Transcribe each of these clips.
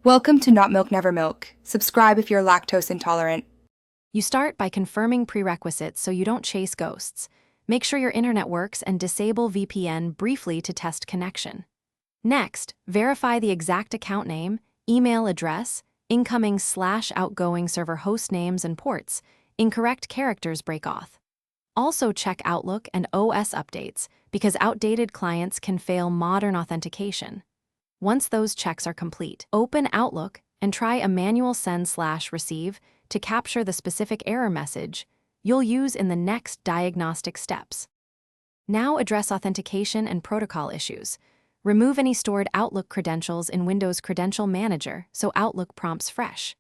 Welcome to Not Milk Never Milk. Subscribe if you're lactose intolerant. You start by confirming prerequisites so you don't chase ghosts. Make sure your internet works and disable VPN briefly to test connection. Next, verify the exact account name, email address, incoming/outgoing server host names and ports. Incorrect characters break auth. Also check Outlook and OS updates because outdated clients can fail modern authentication. Once those checks are complete, open Outlook and try a manual send/receive to capture the specific error message you'll use in the next diagnostic steps. Now address authentication and protocol issues. Remove any stored Outlook credentials in Windows Credential Manager so Outlook prompts fresh.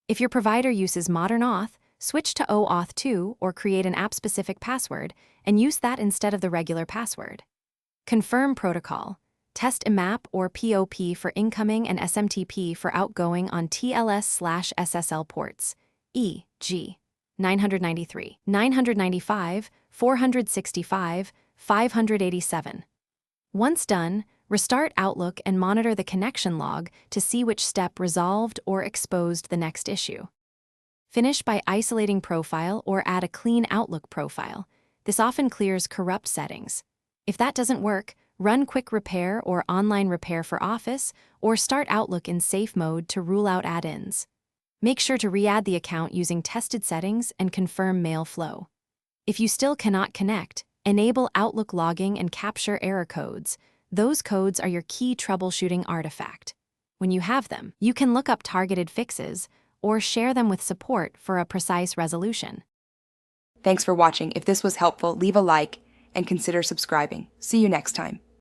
If your provider uses Modern Auth, switch to OAuth 2 or create an app-specific password and use that instead of the regular password. Confirm protocol. Test IMAP or POP for incoming and SMTP for outgoing on TLS/SSL ports, e.g. 993, 995, 465, 587. Once done, restart Outlook and monitor the connection log to see which step resolved or exposed the next issue. Finish by isolating profile or add a clean Outlook profile. This often clears corrupt settings. If that doesn't work, run Quick Repair or Online Repair for Office, or start Outlook in safe mode to rule out add-ins. Make sure to re-add the account using tested settings and confirm mail flow. If you still cannot connect, enable Outlook logging and capture error codes. Those codes are your key troubleshooting artifact. When you have them, you can look up targeted fixes or share them with support for a precise resolution. Thanks for watching. If this was helpful, leave a like and consider subscribing. See you next time.